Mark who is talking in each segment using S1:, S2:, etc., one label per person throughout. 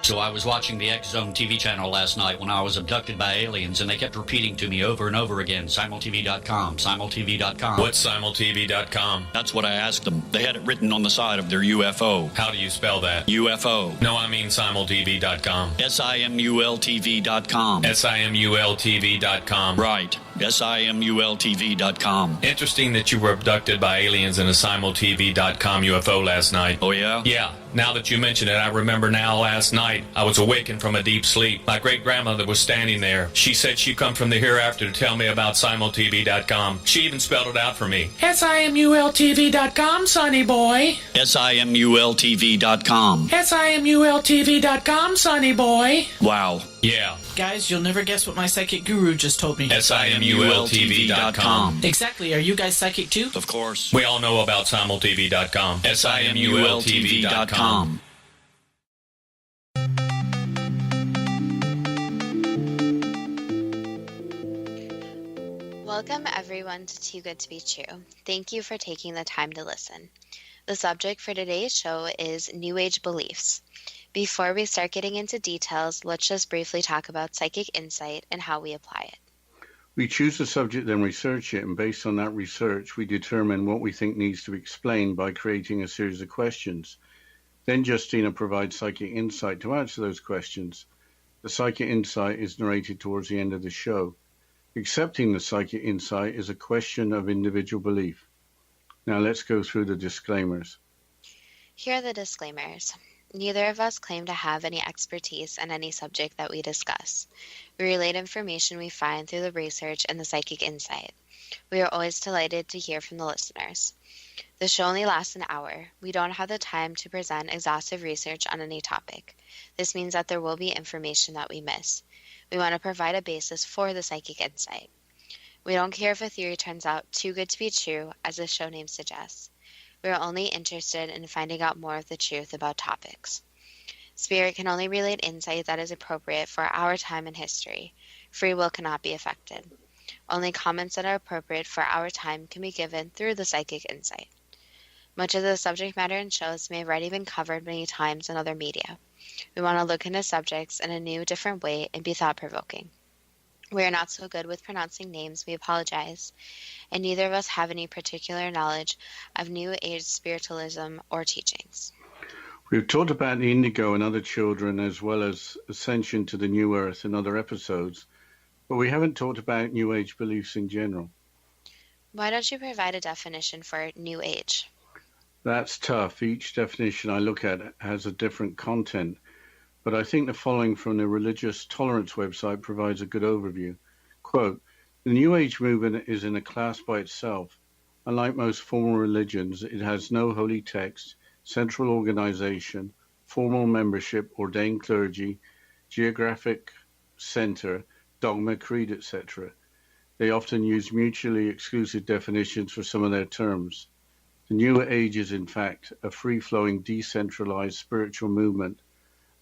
S1: So I was watching the X Zone TV channel last night when I was abducted by aliens, and they kept repeating to me over and over again, simultv.com, simultv.com.
S2: What's simultv.com?
S1: That's what I asked them. They had it written on the side of their UFO.
S2: How do you spell that?
S1: UFO.
S2: No, I mean simultv.com.
S1: simultv.com.
S2: simultv.com.
S1: Right. simultv.com.
S2: Interesting that you were abducted by aliens in a simultv.com UFO last night.
S1: Oh, yeah?
S2: Yeah. Now that you mention it, I remember now last night I was awakened from a deep sleep. My great-grandmother was standing there. She said she'd come from the hereafter to tell me about simultv.com. She even spelled it out for me.
S3: simultv.com, sonny boy.
S1: simultv.com.
S3: simultv.com, sonny boy.
S1: Wow.
S2: Yeah.
S3: Guys, you'll never guess what my psychic guru just told me.
S2: simultv.com.
S3: Exactly. Are you guys psychic too?
S1: Of course.
S2: We all know about simultv.com. simultv.com.
S4: Welcome everyone to Too Good to Be True. Thank you for taking the time to listen. The subject for today's show is New Age beliefs. Before we start getting into details, let's just briefly talk about psychic insight and how we apply it.
S5: We choose a subject, then research it, and based on that research, we determine what we think needs to be explained by creating a series of questions. Then Justina provides psychic insight to answer those questions. The psychic insight is narrated towards the end of the show. Accepting the psychic insight is a question of individual belief. Now let's go through the disclaimers.
S4: Here are the disclaimers. Neither of us claim to have any expertise in any subject that we discuss. We relate information we find through the research and the psychic insight. We are always delighted to hear from the listeners. The show only lasts an hour. We don't have the time to present exhaustive research on any topic. This means that there will be information that we miss. We want to provide a basis for the psychic insight. We don't care if a theory turns out too good to be true, as the show name suggests. We are only interested in finding out more of the truth about topics. Spirit can only relate insight that is appropriate for our time and history. Free will cannot be affected. Only comments that are appropriate for our time can be given through the psychic insight. Much of the subject matter in shows may have already been covered many times in other media. We want to look into subjects in a new, different way and be thought-provoking. We are not so good with pronouncing names, we apologize, and neither of us have any particular knowledge of New Age spiritualism or teachings.
S5: We've talked about the indigo and other children as well as ascension to the new earth in other episodes, but we haven't talked about New Age beliefs in general.
S4: Why don't you provide a definition for New Age?
S5: That's tough. Each definition I look at has a different content, but I think the following from the Religious Tolerance website provides a good overview. Quote, the New Age movement is in a class by itself. Unlike most formal religions, it has no holy text, central organization, formal membership, ordained clergy, geographic center, dogma, creed, etc. They often use mutually exclusive definitions for some of their terms. The New Age is, in fact, a free-flowing, decentralized spiritual movement,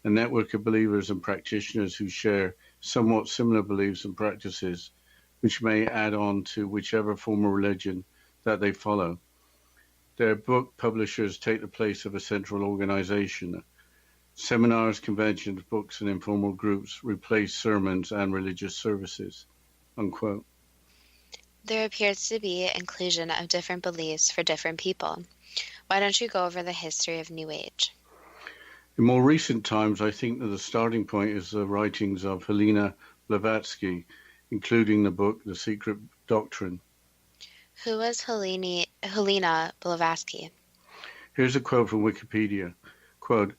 S5: a network of believers and practitioners who share somewhat similar beliefs and practices, which may add on to whichever form of religion that they follow. Their book publishers take the place of a central organization. Seminars, conventions, books, and informal groups replace sermons and religious services. Unquote.
S4: There appears to be inclusion of different beliefs for different people. Why don't you go over the history of New Age?
S5: In more recent times, I think that the starting point is the writings of Helena Blavatsky, including the book The Secret Doctrine.
S4: Who was Helena Blavatsky?
S5: Here's a quote from Wikipedia. Quote,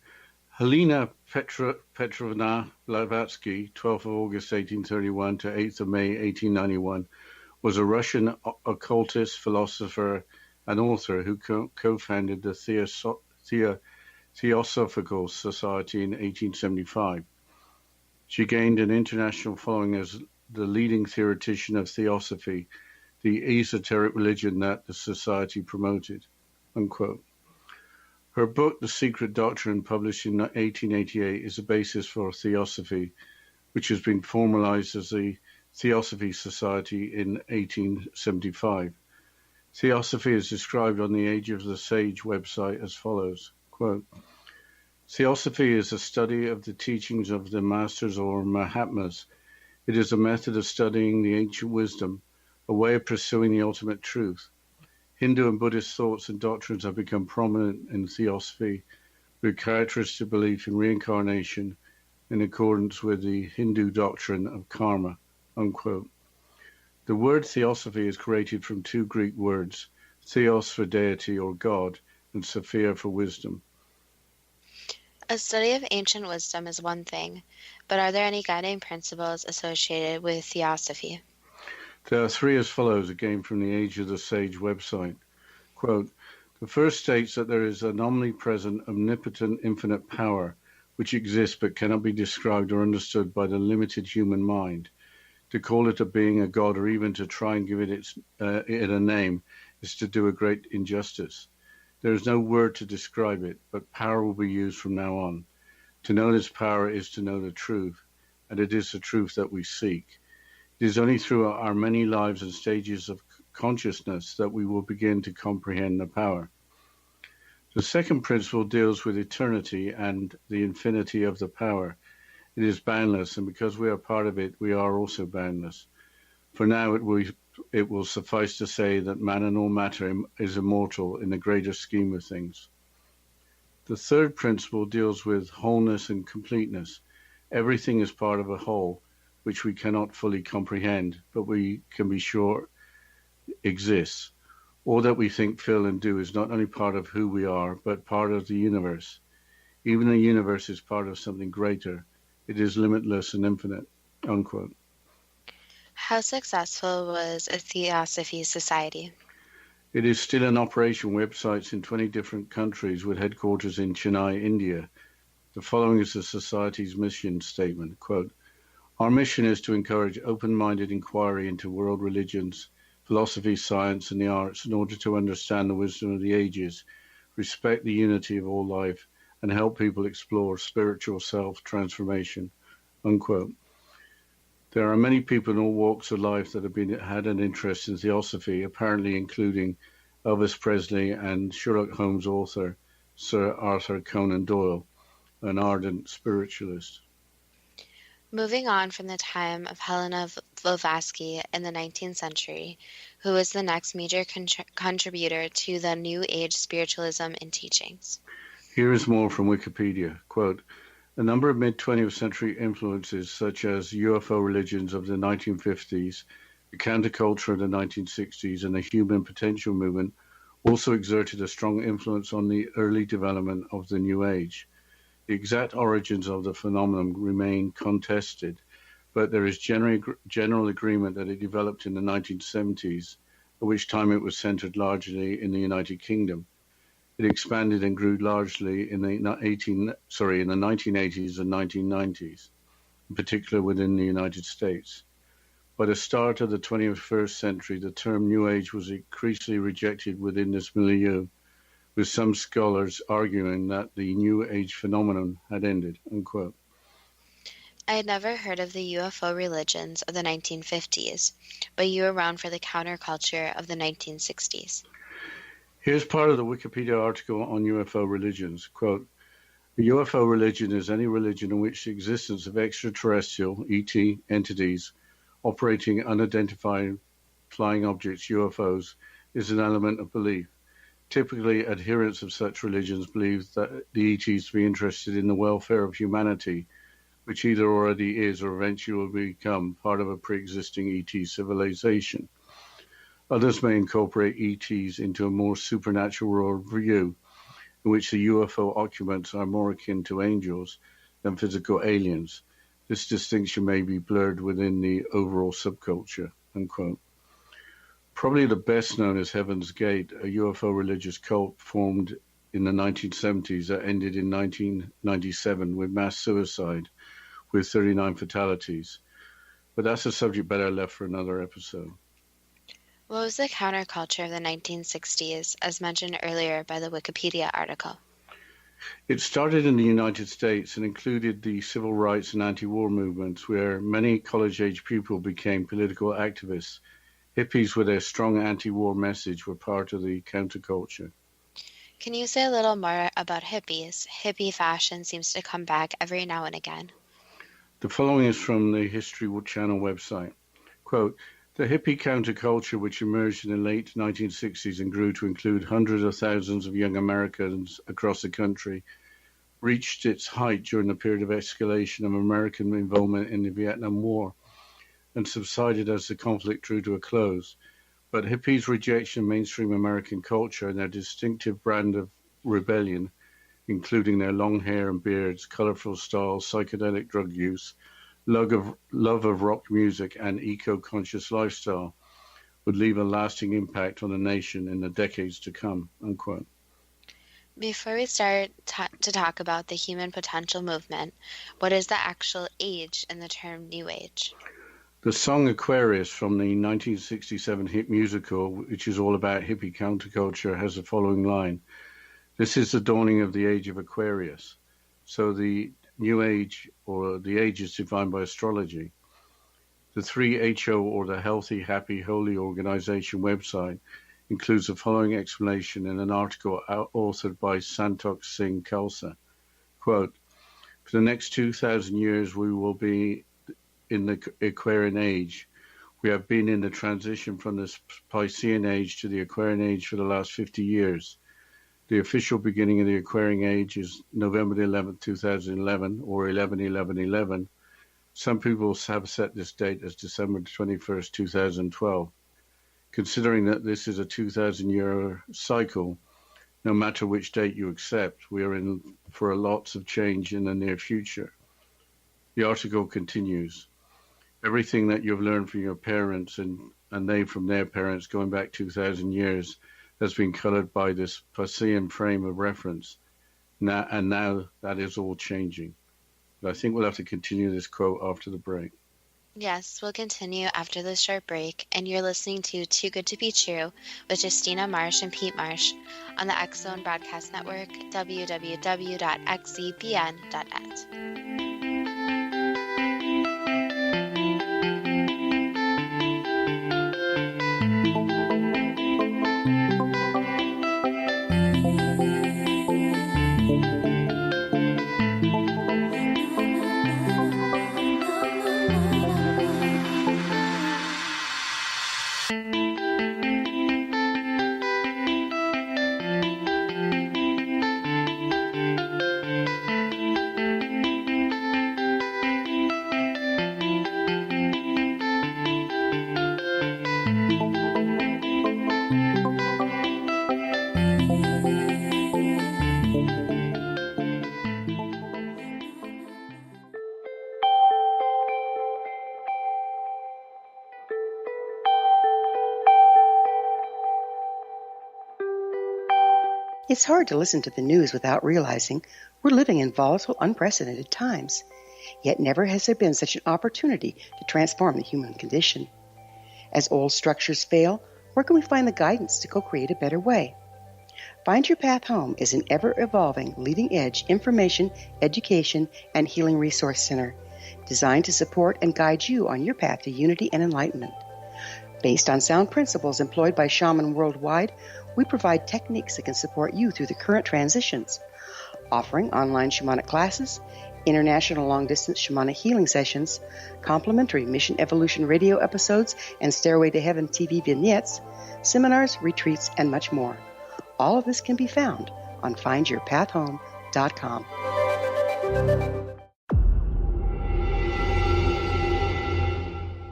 S5: Helena Petrovna Blavatsky, 12th of August 1831 to 8th of May 1891, was a Russian occultist, philosopher, and author who co-founded the Theosophical Society in 1875. She gained an international following as the leading theoretician of Theosophy, the esoteric religion that the society promoted. Unquote. Her book, The Secret Doctrine, published in 1888, is the basis for Theosophy, which has been formalized as the Theosophy Society in 1875. Theosophy is described on the Age of the Sage website as follows, quote, Theosophy is a study of the teachings of the masters or Mahatmas. It is a method of studying the ancient wisdom, a way of pursuing the ultimate truth. Hindu and Buddhist thoughts and doctrines have become prominent in Theosophy with characteristic belief in reincarnation in accordance with the Hindu doctrine of karma, unquote. The word Theosophy is created from two Greek words, theos for deity or God, and sophia for wisdom.
S4: A study of ancient wisdom is one thing, but are there any guiding principles associated with Theosophy?
S5: There are three as follows, again from the Age of the Sage website. Quote, the first states that there is an omnipresent, omnipotent, infinite power which exists but cannot be described or understood by the limited human mind. To call it a being, a god, or even to try and give it a name is to do a great injustice. There is no word to describe it, but power will be used from now on. To know this power is to know the truth, and it is the truth that we seek. It is only through our many lives and stages of consciousness that we will begin to comprehend the power. The second principle deals with eternity and the infinity of the power. It is boundless, and because we are part of it, we are also boundless. For now, it will suffice to say that man and all matter is immortal in the greater scheme of things. The third principle deals with wholeness and completeness. Everything is part of a whole, which we cannot fully comprehend, but we can be sure exists. All that we think, feel, and do is not only part of who we are, but part of the universe. Even the universe is part of something greater. It is limitless and infinite, unquote.
S4: How successful was a Theosophy society?
S5: It is still in operation, websites in 20 different countries with headquarters in Chennai, India. The following is the Society's mission statement, quote, our mission is to encourage open-minded inquiry into world religions, philosophy, science, and the arts in order to understand the wisdom of the ages, respect the unity of all life, and help people explore spiritual self-transformation, unquote. There are many people in all walks of life that have had an interest in Theosophy, apparently including Elvis Presley and Sherlock Holmes author Sir Arthur Conan Doyle, an ardent spiritualist.
S4: Moving on from the time of Helena Blavatsky in the 19th century, who was the next major contributor to the New Age spiritualism and teachings.
S5: Here is more from Wikipedia. Quote, a number of mid-20th century influences, such as UFO religions of the 1950s, the counterculture of the 1960s, and the human potential movement, also exerted a strong influence on the early development of the New Age. The exact origins of the phenomenon remain contested, but there is general agreement that it developed in the 1970s, at which time it was centered largely in the United Kingdom. It expanded and grew largely in the 1980s and 1990s, in particular within the United States. By the start of the 21st century, the term New Age was increasingly rejected within this milieu, with some scholars arguing that the New Age phenomenon had ended, unquote.
S4: I had never heard of the UFO religions of the 1950s, but you were around for the counterculture of the 1960s.
S5: Here's part of the Wikipedia article on UFO religions. Quote, a UFO religion is any religion in which the existence of extraterrestrial, ET, entities operating unidentified flying objects, UFOs, is an element of belief. Typically, adherents of such religions believe that the ETs to be interested in the welfare of humanity, which either already is or eventually will become part of a pre-existing ET civilization. Others may incorporate ETs into a more supernatural worldview, in which the UFO occupants are more akin to angels than physical aliens. This distinction may be blurred within the overall subculture, unquote. Probably the best known as Heaven's Gate, a UFO religious cult formed in the 1970s that ended in 1997 with mass suicide, with 39 fatalities. But that's a subject better left for another episode.
S4: What was the counterculture of the 1960s, as mentioned earlier by the Wikipedia article?
S5: It started in the United States and included the civil rights and anti-war movements, where many college-age people became political activists. Hippies with their strong anti-war message were part of the counterculture.
S4: Can you say a little more about hippies? Hippie fashion seems to come back every now and again.
S5: The following is from the History Channel website. Quote, the hippie counterculture, which emerged in the late 1960s and grew to include hundreds of thousands of young Americans across the country, reached its height during the period of escalation of American involvement in the Vietnam War and subsided as the conflict drew to a close. But hippies' rejection of mainstream American culture and their distinctive brand of rebellion, including their long hair and beards, colorful styles, psychedelic drug use, love of rock music, and eco-conscious lifestyle, would leave a lasting impact on the nation in the decades to come, unquote.
S4: Before we start to talk about the human potential movement, what is the actual age in the term New Age?
S5: The song Aquarius from the 1967 hit musical, which is all about hippie counterculture, has the following line. This is the dawning of the age of Aquarius. So the New Age, or the age, is defined by astrology. The 3HO, or the Healthy, Happy, Holy Organization website, includes the following explanation in an article authored by Santok Singh Khalsa. Quote, for the next 2,000 years, we will be in the Aquarian age. We have been in the transition from the Piscean age to the Aquarian age for the last 50 years. The official beginning of the Aquarian age is November the 11th, 2011, or 11/11/11. Some people have set this date as December 21st, 2012. Considering that this is a 2,000-year cycle, no matter which date you accept, we are in for lots of change in the near future. The article continues. Everything that you've learned from your parents and they from their parents going back 2,000 years has been colored by this Piscean frame of reference. Now that is all changing. But I think we'll have to continue this quote after the break.
S4: Yes, we'll continue after this short break, and you're listening to Too Good to Be True with Justina Marsh and Pete Marsh on the X-Zone Broadcast Network, www.xzbn.net.
S6: It's hard to listen to the news without realizing we're living in volatile, unprecedented times. Yet never has there been such an opportunity to transform the human condition. As old structures fail, where can we find the guidance to co-create a better way? Find Your Path Home is an ever-evolving, leading-edge information, education, and healing resource center designed to support and guide you on your path to unity and enlightenment. Based on sound principles employed by shaman worldwide, we provide techniques that can support you through the current transitions, offering online shamanic classes, international long-distance shamanic healing sessions, complimentary Mission Evolution radio episodes and Stairway to Heaven TV vignettes, seminars, retreats, and much more. All of this can be found on findyourpathhome.com.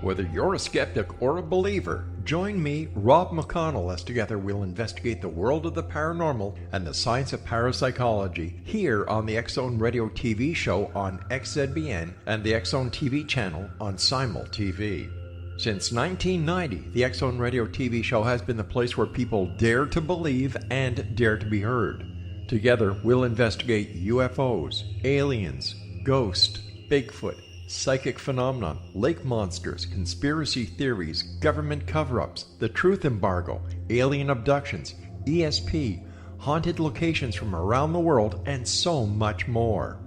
S7: Whether you're a skeptic or a believer, join me, Rob McConnell, as together we'll investigate the world of the paranormal and the science of parapsychology here on the X-Zone Radio TV show on XZBN and the X-Zone TV channel on Simul TV. Since 1990, the X-Zone Radio TV show has been the place where people dare to believe and dare to be heard. Together, we'll investigate UFOs, aliens, ghosts, Bigfoot, psychic phenomenon, lake monsters, conspiracy theories, government cover-ups, the truth embargo, alien abductions, ESP, haunted locations from around the world, and so much more.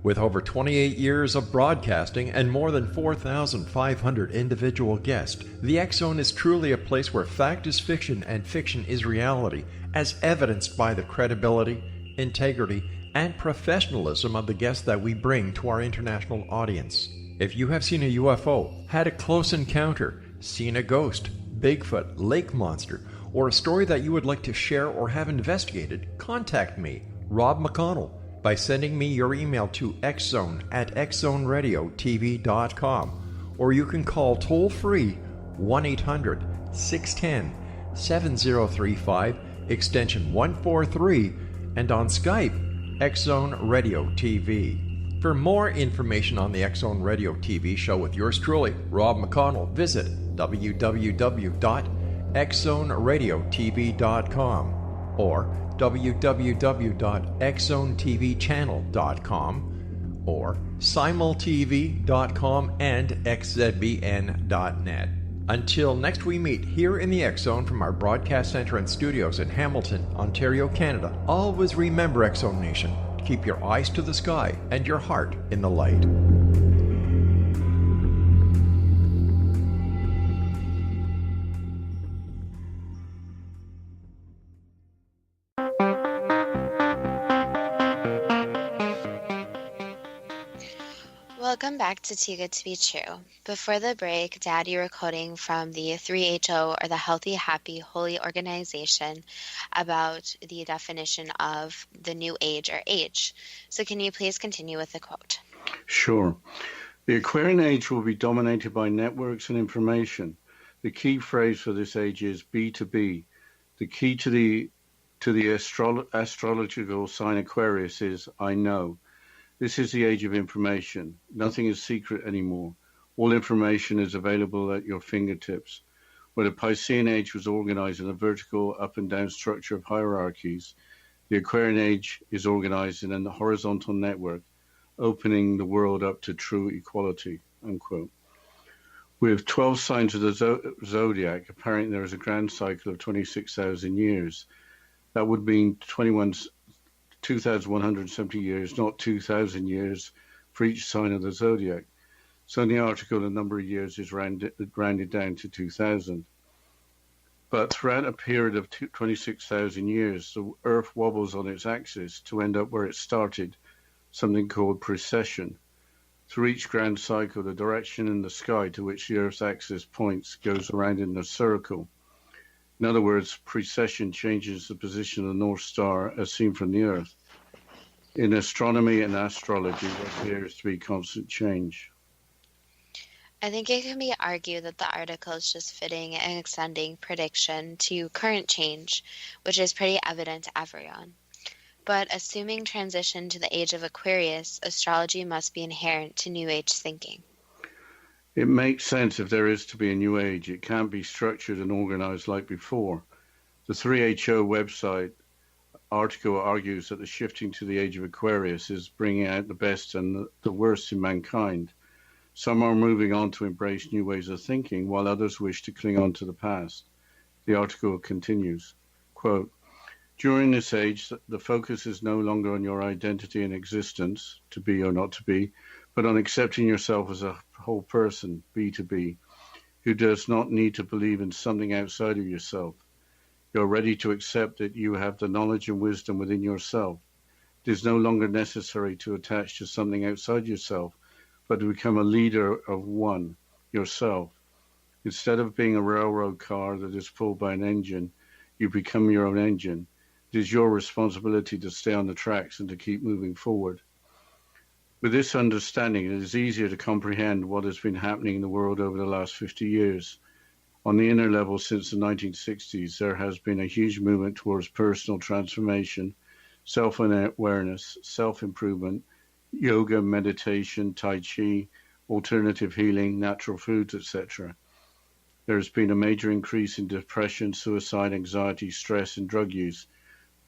S7: With over 28 years of broadcasting and more than 4,500 individual guests, the X-Zone is truly a place where fact is fiction and fiction is reality, as evidenced by the credibility, integrity, and professionalism of the guests that we bring to our international audience. If you have seen a UFO, had a close encounter, seen a ghost, Bigfoot, lake monster, or a story that you would like to share or have investigated, contact me, Rob McConnell, by sending me your email to xzone@xzoneradiotv.com, or you can call toll-free 1-800-610-7035, extension 143, and on Skype, X-Zone Radio TV. For more information on the X-Zone Radio TV show with yours truly, Rob McConnell, visit www.xzoneradiotv.com or www.xzonetvchannel.com or simultv.com and xzbn.net. Until next we meet here in the X-Zone from our broadcast center and studios in Hamilton, Ontario, Canada, always remember, X-Zone Nation, keep your eyes to the sky and your heart in the light.
S4: Welcome back to Too Good to Be True. Before the break, Dad, you were quoting from the 3HO, or the Healthy, Happy, Holy Organization, about the definition of the New Age, or Age. So can you please continue with the quote?
S5: Sure. The Aquarian Age will be dominated by networks and information. The key phrase for this age is B2B. The key to the astrological sign Aquarius is I know. This is the age of information. Nothing is secret anymore. All information is available at your fingertips. Where the Piscean Age was organized in a vertical up and down structure of hierarchies, the Aquarian Age is organized in a horizontal network, opening the world up to true equality, unquote. With 12 signs of the zodiac, apparently there is a grand cycle of 26,000 years. That would mean 2,170 years, not 2,000 years for each sign of the zodiac. So in the article, the number of years is rounded down to 2,000. But throughout a period of 26,000 years, the Earth wobbles on its axis to end up where it started, something called precession. Through each grand cycle, the direction in the sky to which the Earth's axis points goes around in a circle. In other words, precession changes the position of the North Star as seen from the Earth. In astronomy and astrology, there appears to be constant change.
S4: I think it can be argued that the article is just fitting and extending prediction to current change, which is pretty evident to everyone. But assuming transition to the age of Aquarius, astrology must be inherent to New Age thinking.
S5: It makes sense if there is to be a new age. It can't be structured and organized like before. The 3HO website article argues that the shifting to the age of Aquarius is bringing out the best and the worst in mankind. Some are moving on to embrace new ways of thinking, while others wish to cling on to the past. The article continues, quote, during this age, the focus is no longer on your identity and existence, to be or not to be, but on accepting yourself as a whole person, B2B, who does not need to believe in something outside of yourself. You're ready to accept that you have the knowledge and wisdom within yourself. It is no longer necessary to attach to something outside yourself, but to become a leader of one, yourself. Instead of being a railroad car that is pulled by an engine, you become your own engine. It is your responsibility to stay on the tracks and to keep moving forward. With this understanding, it is easier to comprehend what has been happening in the world over the last 50 years. On the inner level, since the 1960s, there has been a huge movement towards personal transformation, self-awareness, self-improvement, yoga, meditation, tai chi, alternative healing, natural foods, etc. There has been a major increase in depression, suicide, anxiety, stress, and drug use,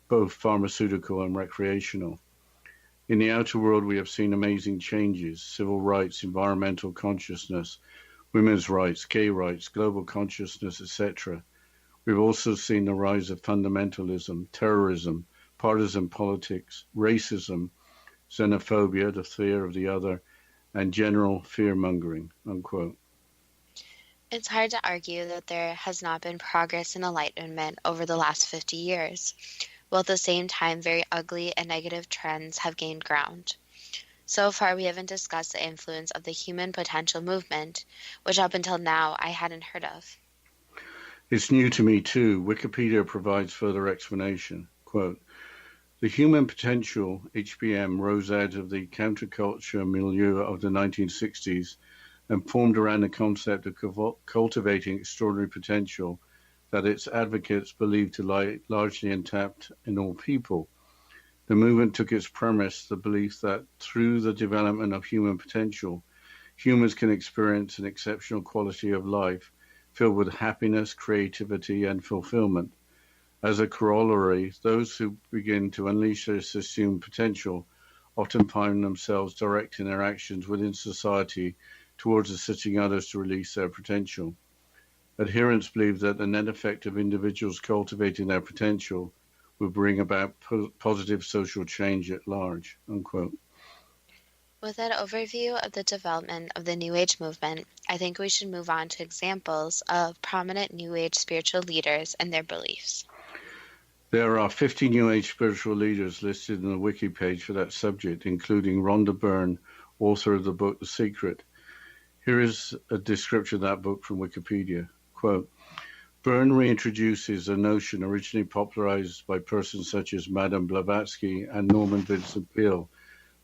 S5: both pharmaceutical and recreational. In the outer world, we have seen amazing changes: civil rights, environmental consciousness, women's rights, gay rights, global consciousness, etc. We've also seen the rise of fundamentalism, terrorism, partisan politics, racism, xenophobia, the fear of the other, and general fear-mongering, unquote.
S4: It's hard to argue that there has not been progress in enlightenment over the last 50 years, while at the same time very ugly and negative trends have gained ground. So far, we haven't discussed the influence of the human potential movement, which up until now I hadn't heard of.
S5: It's new to me too. Wikipedia provides further explanation. Quote, the human potential, HPM, rose out of the counterculture milieu of the 1960s and formed around the concept of cultivating extraordinary potential that its advocates believed to lie largely untapped in all people. The movement took its premise, the belief that through the development of human potential, humans can experience an exceptional quality of life filled with happiness, creativity, and fulfillment. As a corollary, those who begin to unleash this assumed potential often find themselves directing their actions within society towards assisting others to release their potential. Adherents believe that the net effect of individuals cultivating their potential will bring about positive social change at large, unquote.
S4: With that overview of the development of the New Age movement, I think we should move on to examples of prominent New Age spiritual leaders and their beliefs.
S5: There are 50 New Age spiritual leaders listed in the wiki page for that subject, including Rhonda Byrne, author of the book The Secret. Here is a description of that book from Wikipedia. Quote, Byrne reintroduces a notion originally popularized by persons such as Madame Blavatsky and Norman Vincent Peale,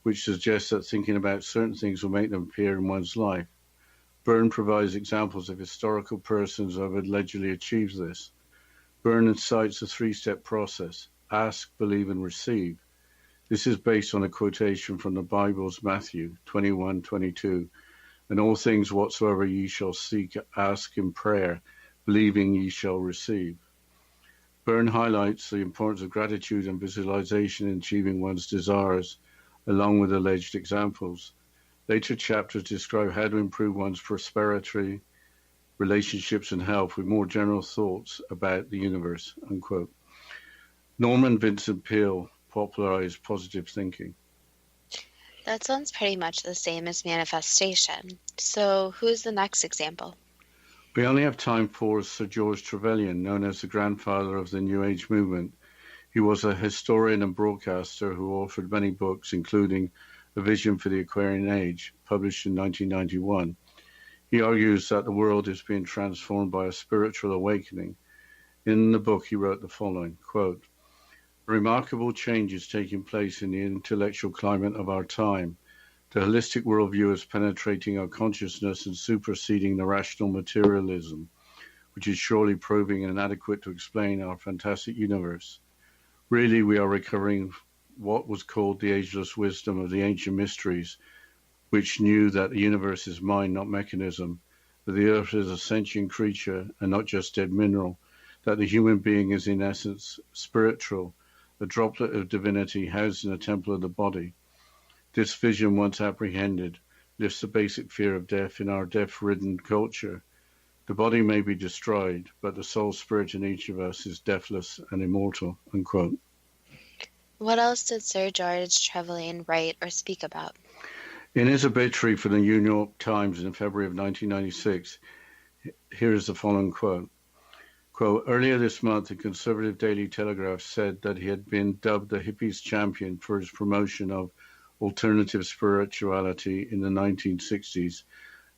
S5: which suggests that thinking about certain things will make them appear in one's life. Byrne provides examples of historical persons who have allegedly achieved this. Byrne cites a three-step process: ask, believe, and receive. This is based on a quotation from the Bible's Matthew 21:22, and all things whatsoever ye shall seek, ask in prayer, believing ye shall receive. Byrne highlights the importance of gratitude and visualization in achieving one's desires, along with alleged examples. Later chapters describe how to improve one's prosperity, relationships, and health with more general thoughts about the universe, unquote. Norman Vincent Peale popularized positive thinking.
S4: That sounds pretty much the same as manifestation. So who's the next example?
S5: We only have time for Sir George Trevelyan, known as the grandfather of the New Age movement. He was a historian and broadcaster who authored many books, including A Vision for the Aquarian Age, published in 1991. He argues that the world is being transformed by a spiritual awakening. In the book, he wrote the following, quote, remarkable changes taking place in the intellectual climate of our time. The holistic worldview is penetrating our consciousness and superseding the rational materialism, which is surely proving inadequate to explain our fantastic universe. Really, we are recovering what was called the ageless wisdom of the ancient mysteries, which knew that the universe is mind, not mechanism, that the earth is a sentient creature and not just dead mineral, that the human being is in essence spiritual, a droplet of divinity housed in a temple of the body. This vision, once apprehended, lifts the basic fear of death in our death-ridden culture. The body may be destroyed, but the soul spirit in each of us is deathless and immortal, unquote.
S4: What else did Sir George Trevelyan write or speak about?
S5: In his obituary for the New York Times in February of 1996, here is the following quote. Quote, earlier this month, the conservative Daily Telegraph said that he had been dubbed the hippies champion for his promotion of alternative spirituality in the 1960s,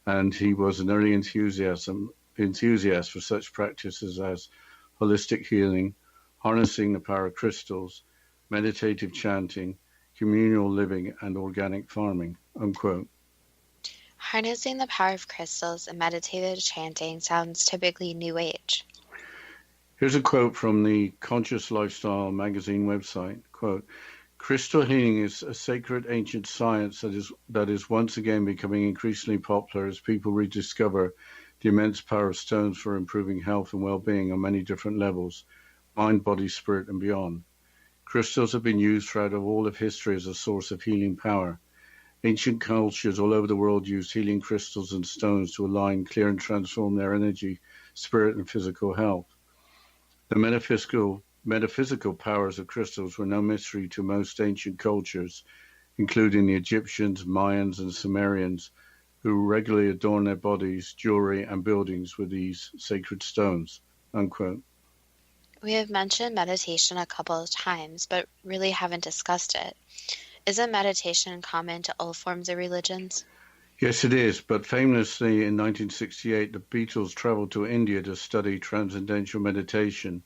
S5: and he was an early enthusiast for such practices as holistic healing, harnessing the power of crystals, meditative chanting, communal living, and organic farming, unquote.
S4: Harnessing the power of crystals and meditative chanting sounds typically New Age.
S5: Here's a quote from the Conscious Lifestyle magazine website. Quote, crystal healing is a sacred ancient science that is once again becoming increasingly popular as people rediscover the immense power of stones for improving health and well-being on many different levels, mind, body, spirit, and beyond. Crystals have been used throughout all of history as a source of healing power. Ancient cultures all over the world used healing crystals and stones to align, clear, and transform their energy, spirit, and physical health. The metaphysical powers of crystals were no mystery to most ancient cultures, including the Egyptians, Mayans, and Sumerians, who regularly adorn their bodies, jewelry, and buildings with these sacred stones, unquote.
S4: We have mentioned meditation a couple of times, but really haven't discussed it. Isn't meditation common to all forms of religions?
S5: Yes, it is, but famously in 1968, the Beatles traveled to India to study transcendental meditation,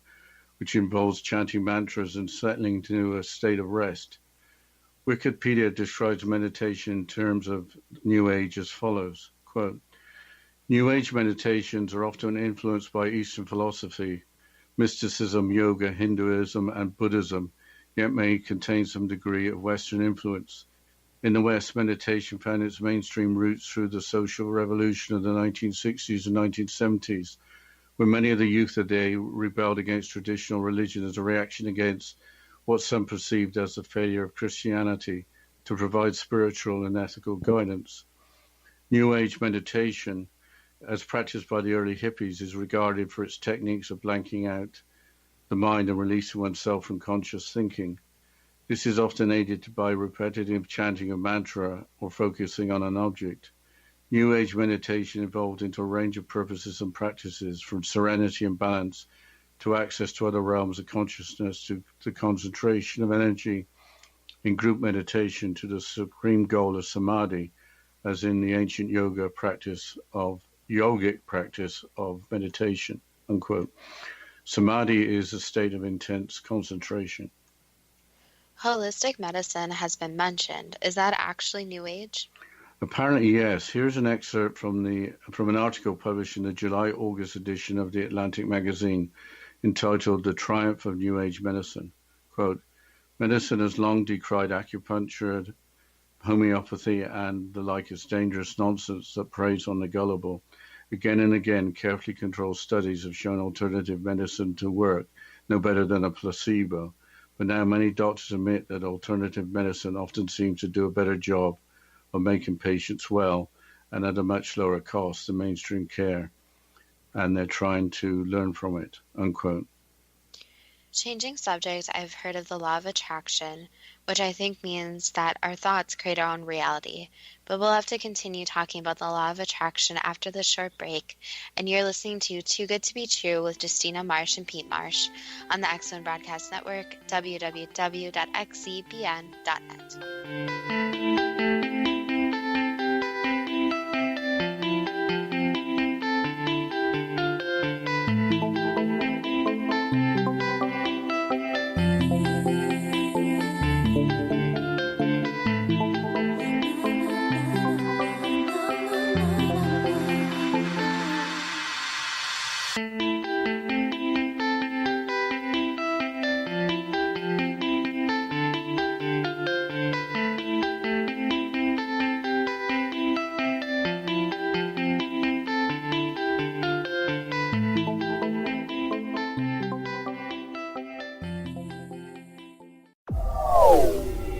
S5: which involves chanting mantras and settling into a state of rest. Wikipedia describes meditation in terms of New Age as follows, quote, New Age meditations are often influenced by Eastern philosophy, mysticism, yoga, Hinduism, and Buddhism, yet may contain some degree of Western influence. In the West, meditation found its mainstream roots through the social revolution of the 1960s and 1970s, when many of the youth of the day rebelled against traditional religion as a reaction against what some perceived as the failure of Christianity to provide spiritual and ethical guidance. New Age meditation, as practiced by the early hippies, is regarded for its techniques of blanking out the mind and releasing oneself from conscious thinking. This is often aided by repetitive chanting of mantra or focusing on an object. New Age meditation evolved into a range of purposes and practices, from serenity and balance to access to other realms of consciousness to the concentration of energy in group meditation to the supreme goal of samadhi, as in the ancient yogic practice of meditation, unquote. Samadhi is a state of intense concentration.
S4: Holistic medicine has been mentioned. Is that actually New Age?
S5: Apparently, yes. Here's an excerpt from an article published in the July-August edition of the Atlantic magazine entitled The Triumph of New Age Medicine. Quote, medicine has long decried acupuncture, homeopathy, and the like as dangerous nonsense that preys on the gullible. Again and again, carefully controlled studies have shown alternative medicine to work no better than a placebo. But now many doctors admit that alternative medicine often seems to do a better job of making patients well and at a much lower cost than mainstream care. And they're trying to learn from it, unquote.
S4: Changing subjects, I've heard of the law of attraction, which I think means that our thoughts create our own reality. But we'll have to continue talking about the law of attraction after this short break. And you're listening to Too Good to Be True with Justina Marsh and Pete Marsh on the X Zone Broadcast Network, www.xzbn.net.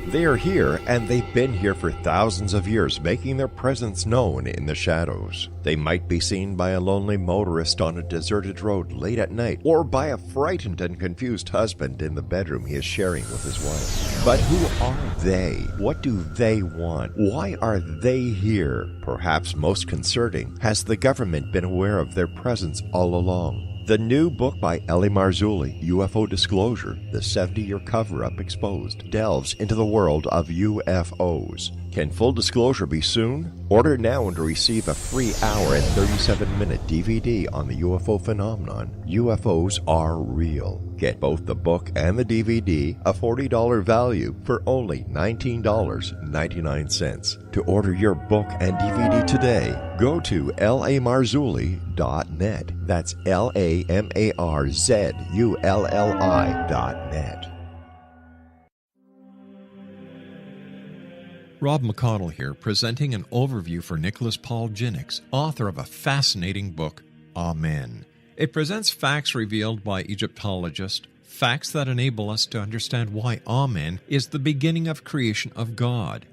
S7: They are here, and they've been here for thousands of years, making their presence known in the shadows. They might be seen by a lonely motorist on a deserted road late at night, or by a frightened and confused husband in the bedroom he is sharing with his wife. But who are they? What do they want? Why are they here? Perhaps most concerning, has the government been aware of their presence all along? The new book by Eli Marzulli, UFO Disclosure, the 70-year cover-up exposed, delves into the world of UFOs. Can full disclosure be soon? Order now and receive a free hour and 37-minute DVD on the UFO phenomenon. UFOs are real. Get both the book and the DVD, a $40 value, for only $19.99. To order your book and DVD today, go to lamarzulli.net. That's LAMARZULLI.net.
S8: Rob McConnell here, presenting an overview for Nicholas Paul Jennings, author of a fascinating book, Amen. It presents facts revealed by Egyptologists, facts that enable us to understand why Amen is the beginning of creation of God.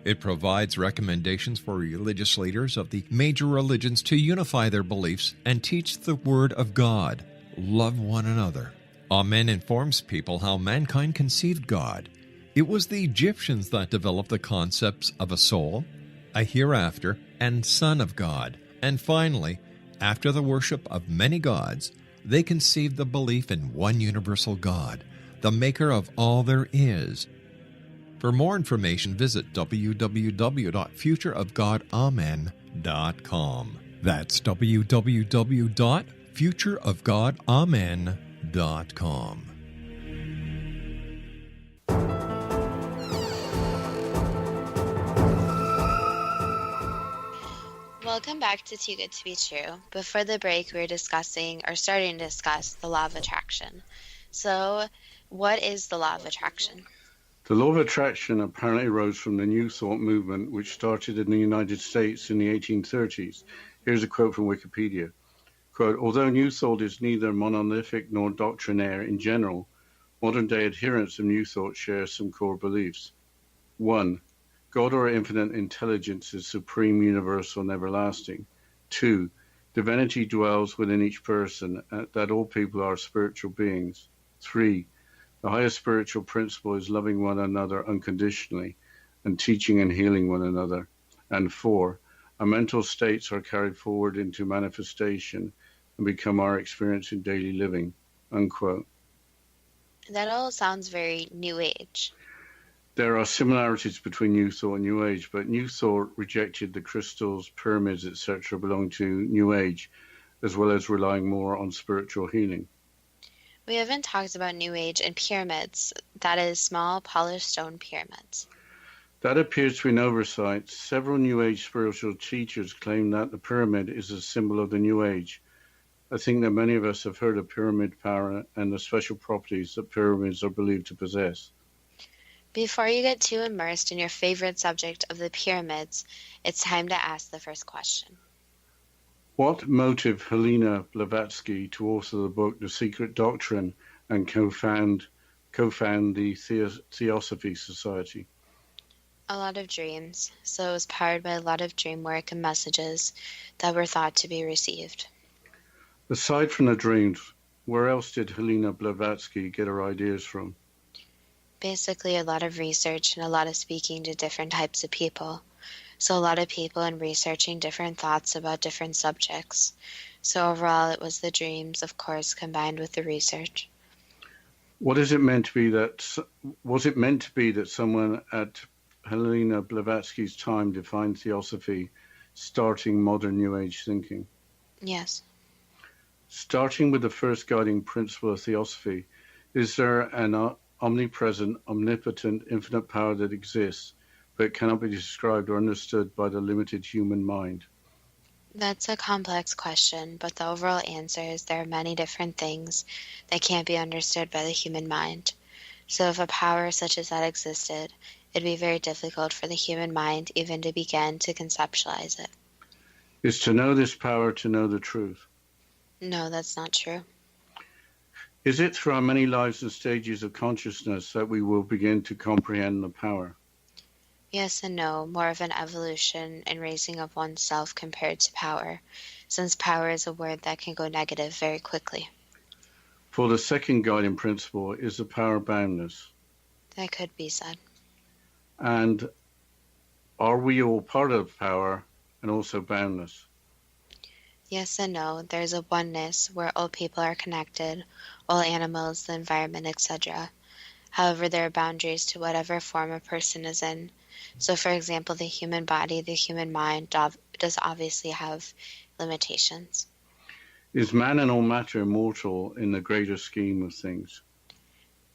S8: It provides recommendations for religious leaders of the major religions to unify their beliefs and teach the Word of God. Love one another. Amen informs people how mankind conceived God. It was the Egyptians that developed the concepts of a soul, a hereafter, and Son of God. And finally, after the worship of many gods, they conceived the belief in one universal God, the maker of all there is. For more information, visit www.futureofgodamen.com. That's www.futureofgodamen.com.
S4: Welcome back to Too Good to Be True. Before the break, we were starting to discuss the law of attraction. So, what is the law of attraction?
S5: The law of attraction apparently arose from the New Thought movement, which started in the United States in the 1830s. Here's a quote from Wikipedia. Quote, although New Thought is neither monolithic nor doctrinaire in general, modern-day adherents of New Thought share some core beliefs. 1. God or infinite intelligence is supreme, universal, and everlasting. 2. Divinity dwells within each person, that all people are spiritual beings. 3. The highest spiritual principle is loving one another unconditionally and teaching and healing one another. And 4. Our mental states are carried forward into manifestation and become our experience in daily living. Unquote.
S4: That all sounds very New Age.
S5: There are similarities between New Thought and New Age, but New Thought rejected the crystals, pyramids, etc. belong to New Age, as well as relying more on spiritual healing.
S4: We haven't talked about New Age and pyramids, that is, small polished stone pyramids.
S5: That appears to be an oversight. Several New Age spiritual teachers claim that the pyramid is a symbol of the New Age. I think that many of us have heard of pyramid power and the special properties that pyramids are believed to possess.
S4: Before you get too immersed in your favorite subject of the pyramids, it's time to ask the first question.
S5: What motived Helena Blavatsky to author the book The Secret Doctrine and co-found the Theosophy Society?
S4: A lot of dreams, so it was powered by a lot of dream work and messages that were thought to be received.
S5: Aside from the dreams, where else did Helena Blavatsky get her ideas from?
S4: Basically a lot of research and a lot of speaking to different types of people. So a lot of people and researching different thoughts about different subjects. So overall it was the dreams, of course, combined with the research.
S5: Was it meant to be that someone at Helena Blavatsky's time defined Theosophy, starting modern New Age thinking?
S4: Yes.
S5: Starting with the first guiding principle of Theosophy, is there an omnipresent, omnipotent, infinite power that exists, but cannot be described or understood by the limited human mind?
S4: That's a complex question, but the overall answer is there are many different things that can't be understood by the human mind. So if a power such as that existed, it'd be very difficult for the human mind even to begin to conceptualize it.
S5: Is to know this power to know the truth?
S4: No, that's not true.
S5: Is it through our many lives and stages of consciousness that we will begin to comprehend the power?
S4: Yes and no, more of an evolution and raising of oneself compared to power, since power is a word that can go negative very quickly.
S5: For the second guiding principle is the power boundless.
S4: That could be said.
S5: And are we all part of power and also boundless?
S4: Yes and no, there's a oneness where all people are connected, all animals, the environment, etc. However, there are boundaries to whatever form a person is in. So, for example, the human body, the human mind does obviously have limitations.
S5: Is man and all matter immortal in the greater scheme of things?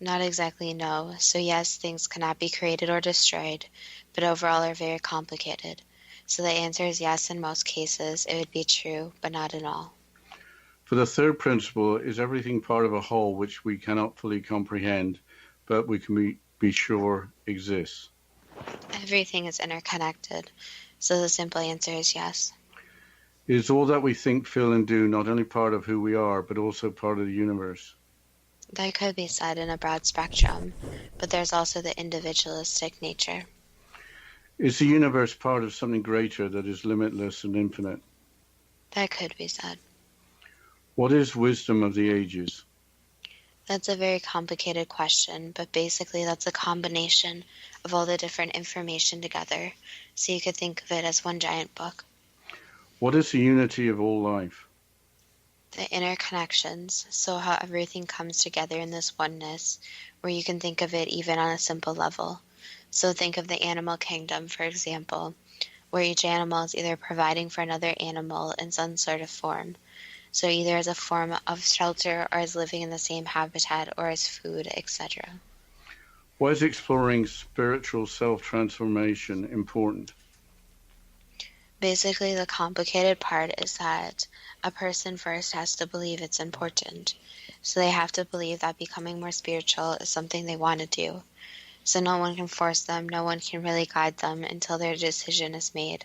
S4: Not exactly, no. So yes, things cannot be created or destroyed, but overall are very complicated. So the answer is yes, in most cases it would be true, but not in all.
S5: For the third principle, is everything part of a whole which we cannot fully comprehend, but we can be sure exists?
S4: Everything is interconnected, so the simple answer is yes.
S5: Is all that we think, feel, and do not only part of who we are, but also part of the universe?
S4: That could be said in a broad spectrum, but there's also the individualistic nature.
S5: Is the universe part of something greater that is limitless and infinite?
S4: That could be said.
S5: What is wisdom of the ages?
S4: That's a very complicated question, but basically that's a combination of all the different information together. So you could think of it as one giant book.
S5: What is the unity of all life?
S4: The interconnections, so how everything comes together in this oneness, where you can think of it even on a simple level. So think of the animal kingdom, for example, where each animal is either providing for another animal in some sort of form. So either as a form of shelter or as living in the same habitat or as food, etc.
S5: Why is exploring spiritual self-transformation important?
S4: Basically, the complicated part is that a person first has to believe it's important. So they have to believe that becoming more spiritual is something they want to do. So no one can force them, no one can really guide them until their decision is made.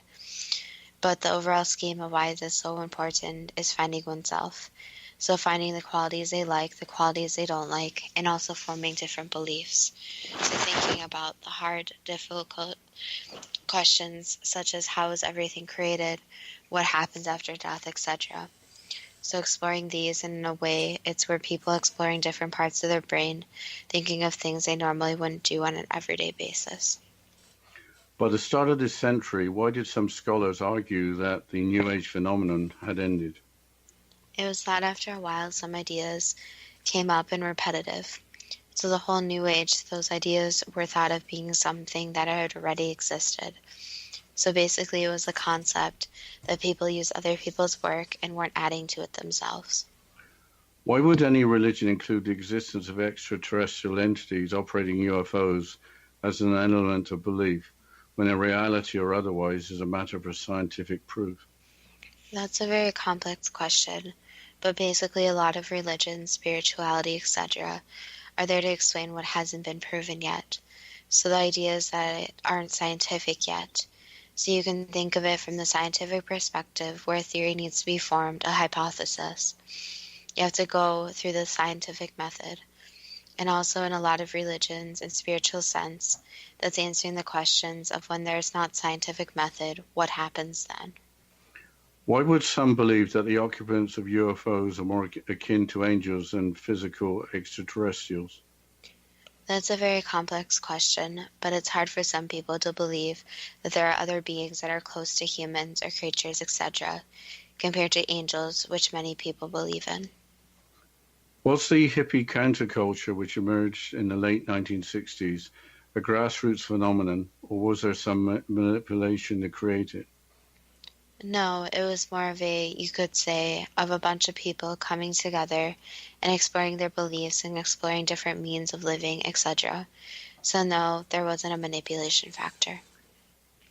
S4: But the overall scheme of why it is so important is finding oneself. So finding the qualities they like, the qualities they don't like, and also forming different beliefs. So thinking about the hard, difficult questions such as how is everything created, what happens after death, etc. So exploring these, and in a way, it's where people exploring different parts of their brain, thinking of things they normally wouldn't do on an everyday basis.
S5: By the start of this century, why did some scholars argue that the New Age phenomenon had ended?
S4: It was that after a while some ideas came up and were repetitive. So the whole New Age, those ideas were thought of being something that had already existed. So basically it was the concept that people use other people's work and weren't adding to it themselves.
S5: Why would any religion include the existence of extraterrestrial entities operating UFOs as an element of belief, when a reality or otherwise is a matter for scientific proof?
S4: That's a very complex question, but basically a lot of religions, spirituality, etc., are there to explain what hasn't been proven yet. So the idea is that it aren't scientific yet. So you can think of it from the scientific perspective, where a theory needs to be formed, a hypothesis. You have to go through the scientific method. And also in a lot of religions, in spiritual sense, that's answering the questions of when there's not scientific method, what happens then?
S5: Why would some believe that the occupants of UFOs are more akin to angels than physical extraterrestrials?
S4: That's a very complex question, but it's hard for some people to believe that there are other beings that are close to humans or creatures, etc., compared to angels, which many people believe in.
S5: Was the hippie counterculture, which emerged in the late 1960s, a grassroots phenomenon, or was there some manipulation to create it?
S4: No, it was more of you could say, of a bunch of people coming together and exploring their beliefs and exploring different means of living, etc. So no, there wasn't a manipulation factor.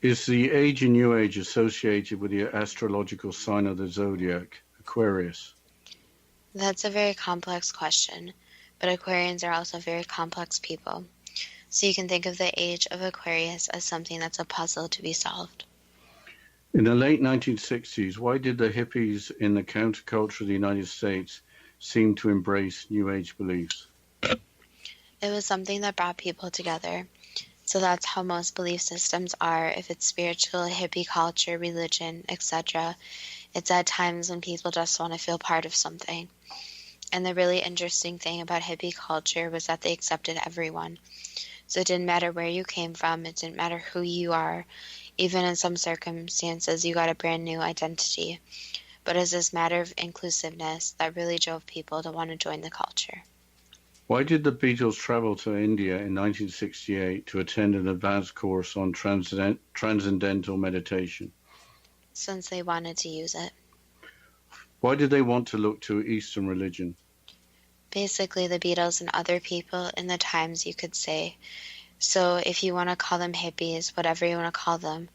S5: Is the age in New Age associated with the astrological sign of the zodiac, Aquarius?
S4: That's a very complex question, but Aquarians are also very complex people. So you can think of the age of Aquarius as something that's a puzzle to be solved.
S5: In the late 1960s, why did the hippies in the counterculture of the United States seem to embrace New Age beliefs?
S4: It was something that brought people together. So that's how most belief systems are. If it's spiritual, hippie culture, religion, etc., it's at times when people just want to feel part of something. And the really interesting thing about hippie culture was that they accepted everyone. So it didn't matter where you came from, it didn't matter who you are. Even in some circumstances, you got a brand new identity. But it's this matter of inclusiveness that really drove people to want to join the culture.
S5: Why did the Beatles travel to India in 1968 to attend an advanced course on transcendental meditation?
S4: Since they wanted to use it.
S5: Why did they want to look to Eastern religion?
S4: Basically, the Beatles and other people in the times, you could say. So if you want to call them hippies, whatever you want to call them,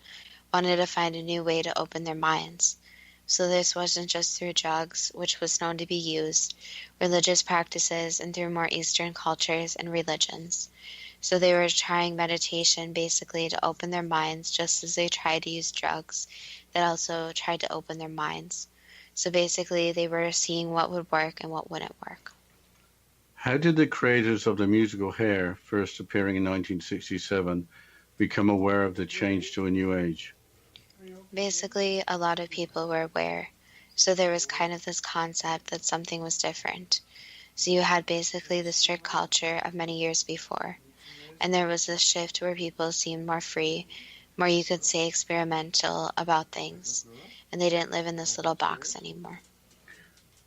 S4: wanted to find a new way to open their minds. So this wasn't just through drugs, which was known to be used, religious practices, and through more Eastern cultures and religions. So they were trying meditation basically to open their minds, just as they tried to use drugs that also tried to open their minds. So basically they were seeing what would work and what wouldn't work.
S5: How did the creators of the musical Hair, first appearing in 1967, become aware of the change to a new age?
S4: Basically, a lot of people were aware. So there was kind of this concept that something was different. So you had basically the strict culture of many years before. And there was this shift where people seemed more free, more you could say experimental about things. And they didn't live in this little box anymore.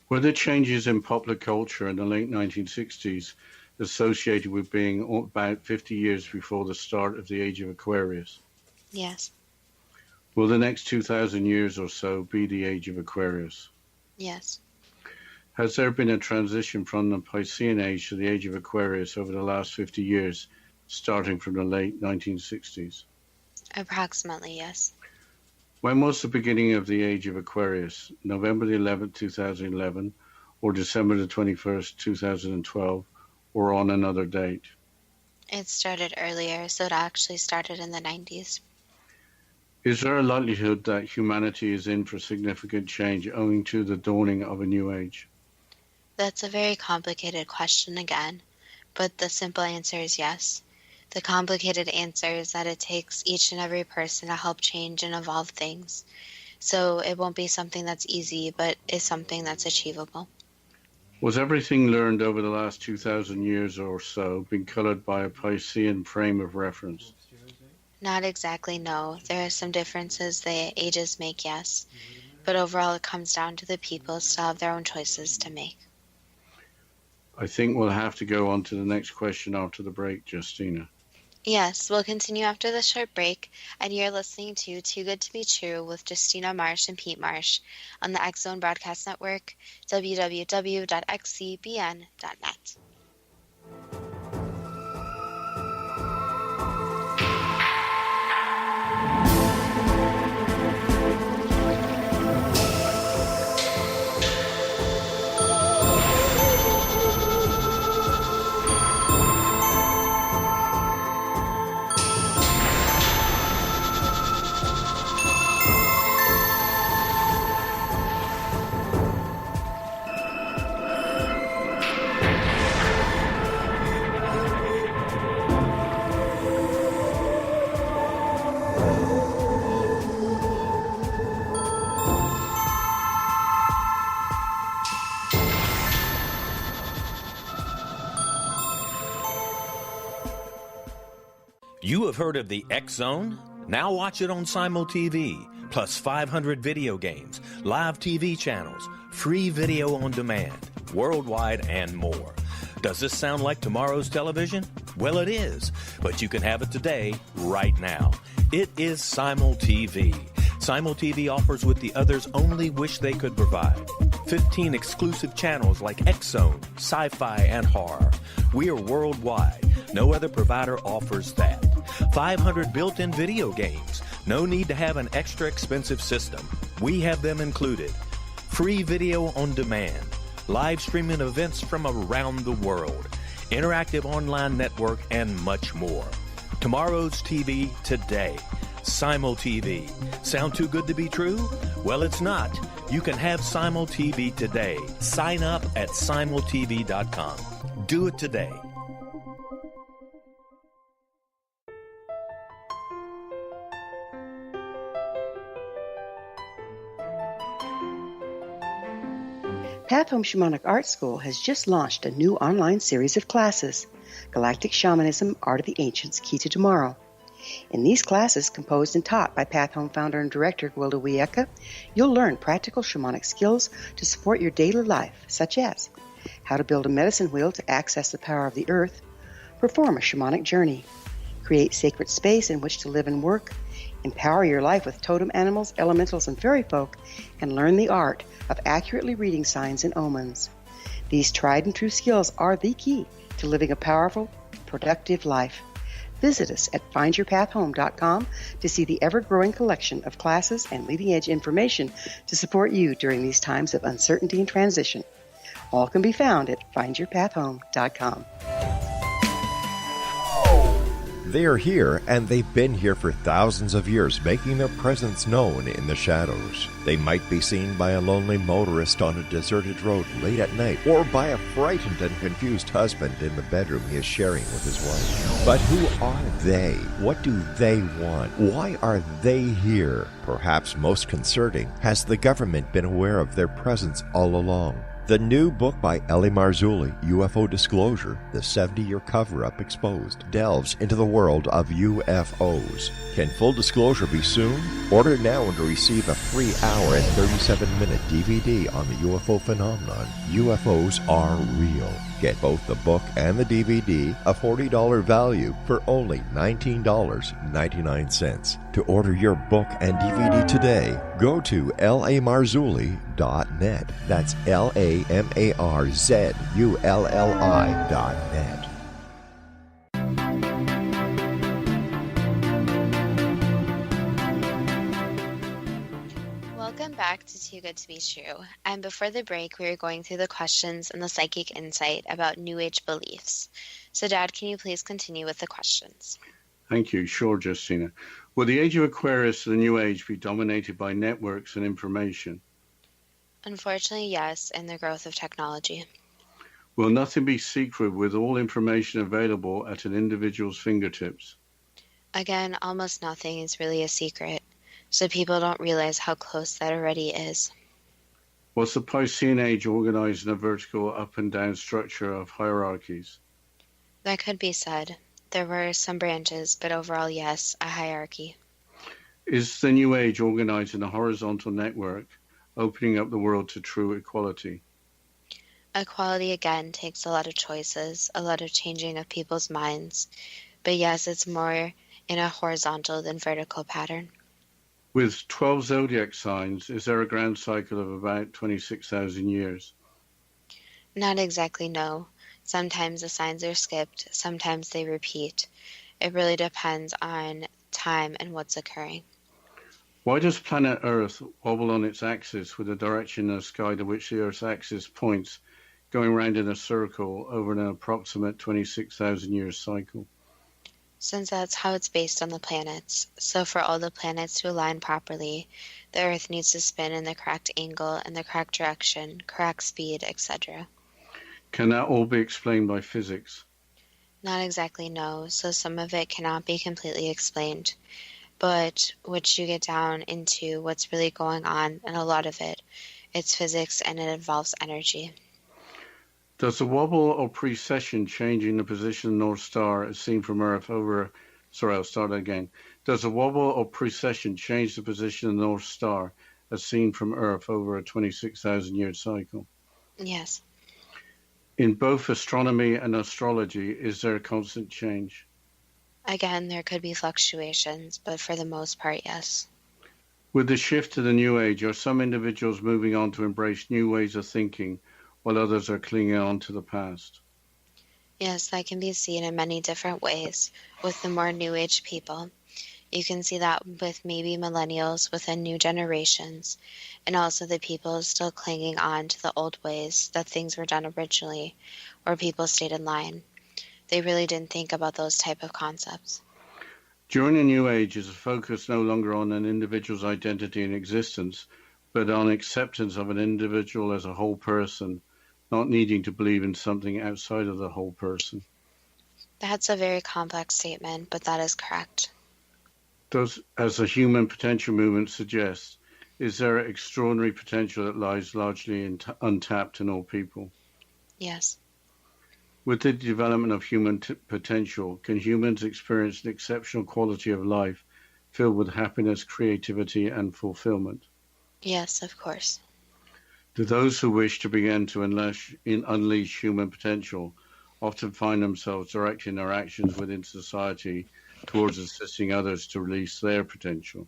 S5: Were there changes in popular culture in the late 1960s associated with being about 50 years before the start of the Age of Aquarius?
S4: Yes.
S5: Will the next 2,000 years or so be the Age of Aquarius?
S4: Yes.
S5: Has there been a transition from the Piscean Age to the Age of Aquarius over the last 50 years, starting from the late 1960s?
S4: Approximately, yes.
S5: When was the beginning of the Age of Aquarius? November the 11th, 2011, or December the 21st, 2012, or on another date?
S4: It started earlier, so it actually started in the 90s.
S5: Is there a likelihood that humanity is in for significant change owing to the dawning of a new age?
S4: That's a very complicated question again, but the simple answer is yes. The complicated answer is that it takes each and every person to help change and evolve things. So it won't be something that's easy, but is something that's achievable.
S5: Was everything learned over the last 2,000 years or so been colored by a Piscean frame of reference?
S4: Not exactly, no. There are some differences the ages make, yes. But overall it comes down to the people still have their own choices to make.
S5: I think we'll have to go on to the next question after the break, Justina.
S4: Yes, we'll continue after the short break, and you're listening to Too Good to Be True with Justina Marsh and Pete Marsh on the X Zone Broadcast Network, www.xcbn.net.
S9: You have heard of the X Zone? Now watch it on Simul TV, plus 500 video games, live TV channels, free video on demand, worldwide, and more. Does this sound like tomorrow's television? Well, it is, but you can have it today, right now. It is Simul TV. Simul TV offers what the others only wish they could provide. 15 exclusive channels like X Zone, Sci-Fi, and Horror. We are worldwide. No other provider offers that. 500 built-in video games. No need to have an extra expensive system. We have them included. Free video on demand. Live streaming events from around the world. Interactive online network, and much more. Tomorrow's TV today. Simul TV. Sound too good to be true? Well, it's not. You can have Simul TV today. Sign up at simultv.com. Do it today.
S6: Path Home Shamanic Art School has just launched a new online series of classes, Galactic Shamanism, Art of the Ancients, Key to Tomorrow. In these classes, composed and taught by Path Home founder and director Gwilda Wiyaka, you'll learn practical shamanic skills to support your daily life, such as how to build a medicine wheel to access the power of the earth, perform a shamanic journey, create sacred space in which to live and work, empower your life with totem animals, elementals, and fairy folk, and learn the art of accurately reading signs and omens. These tried and true skills are the key to living a powerful, productive life. Visit us at findyourpathhome.com to see the ever-growing collection of classes and leading-edge information to support you during these times of uncertainty and transition. All can be found at findyourpathhome.com.
S7: They are here, and they've been here for thousands of years, making their presence known in the shadows. They might be seen by a lonely motorist on a deserted road late at night, or by a frightened and confused husband in the bedroom he is sharing with his wife. But who are they? What do they want? Why are they here? Perhaps most concerning, has the government been aware of their presence all along? The new book by Emanuel, UFO Disclosure, The 70-Year Cover-Up Exposed, delves into the world of UFOs. Can full disclosure be soon? Order now and receive a free hour and 37-minute DVD on the UFO phenomenon. UFOs are real. Get both the book and the DVD, a $40 value, for only $19.99. To order your book and DVD today, go to lamarzulli.net. That's LAMARZULLI.net.
S4: Welcome back to Too Good to Be True. And before the break, we were going through the questions and the psychic insight about New Age beliefs. So, Dad, can you please continue with the questions?
S5: Thank you. Sure, Justina. Will the age of Aquarius and the New Age be dominated by networks and information?
S4: Unfortunately, yes, and the growth of technology.
S5: Will nothing be secret with all information available at an individual's fingertips?
S4: Again, almost nothing is really a secret, so people don't realize how close that already is.
S5: Was the Piscean Age organized in a vertical up and down structure of hierarchies?
S4: That could be said. There were some branches, but overall, yes, a hierarchy.
S5: Is the New Age organized in a horizontal network, opening up the world to true equality?
S4: Equality, again, takes a lot of choices, a lot of changing of people's minds. But yes, it's more in a horizontal than vertical pattern.
S5: With 12 zodiac signs, is there a grand cycle of about 26,000 years?
S4: Not exactly, no. Sometimes the signs are skipped, sometimes they repeat. It really depends on time and what's occurring.
S5: Why does planet Earth wobble on its axis with a direction in the sky to which the Earth's axis points, going round in a circle over an approximate 26,000 year cycle?
S4: Since that's how it's based on the planets, so for all the planets to align properly, the Earth needs to spin in the correct angle and the correct direction, correct speed, etc.
S5: Can that all be explained by physics?
S4: Not exactly, no, so some of it cannot be completely explained. But once you get down into what's really going on, and a lot of it, it's physics and it involves energy.
S5: Does the wobble or precession changing the position of the North Star as seen from Earth over... Sorry, I'll start again. Does the wobble or precession change the position of the North Star as seen from Earth over a 26,000 year cycle?
S4: Yes.
S5: In both astronomy and astrology, is there a constant change?
S4: Again, there could be fluctuations, but for the most part, yes.
S5: With the shift to the New Age, are some individuals moving on to embrace new ways of thinking, while others are clinging on to the past?
S4: Yes, that can be seen in many different ways with the more New Age people. You can see that with maybe millennials within new generations, and also the people still clinging on to the old ways that things were done originally, or people stayed in line. They really didn't think about those type of concepts.
S5: During the New Age is a focus no longer on an individual's identity and existence, but on acceptance of an individual as a whole person, not needing to believe in something outside of the whole person.
S4: That's a very complex statement, but that is correct.
S5: Does, as the human potential movement suggests, is there extraordinary potential that lies largely untapped in all people?
S4: Yes.
S5: With the development of human potential, can humans experience an exceptional quality of life filled with happiness, creativity, and fulfillment?
S4: Yes, of course.
S5: Do those who wish to begin to unleash human potential often find themselves directing their actions within society towards assisting others to release their potential?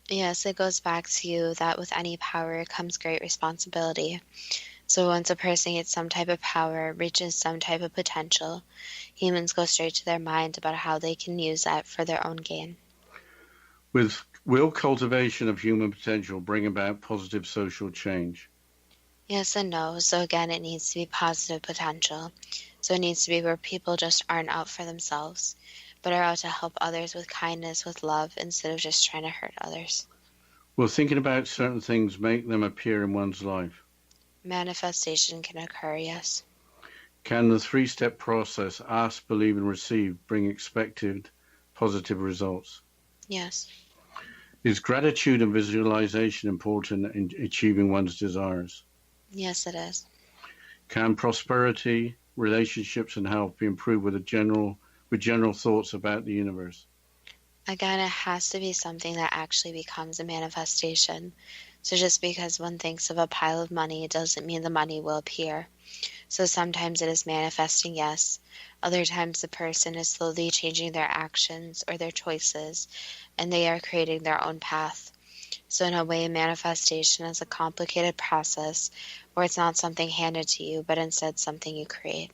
S4: Yes, it goes back to that with any power comes great responsibility. So once a person gets some type of power, reaches some type of potential, humans go straight to their mind about how they can use that for their own gain.
S5: Will cultivation of human potential bring about positive social change?
S4: Yes and no. So again, it needs to be positive potential. So it needs to be where people just aren't out for themselves, but are out to help others with kindness, with love, instead of just trying to hurt others.
S5: Will thinking about certain things make them appear in one's life?
S4: Manifestation can occur, yes.
S5: Can the three-step process, ask, believe, and receive, bring expected positive results?
S4: Yes.
S5: Is gratitude and visualization important in achieving one's desires?
S4: Yes, it is.
S5: Can prosperity, relationships, and health be improved with general thoughts about the universe?
S4: Again, it has to be something that actually becomes a manifestation. So just because one thinks of a pile of money doesn't mean the money will appear. So sometimes it is manifesting, yes. Other times the person is slowly changing their actions or their choices, and they are creating their own path. So in a way, manifestation is a complicated process where it's not something handed to you, but instead something you create.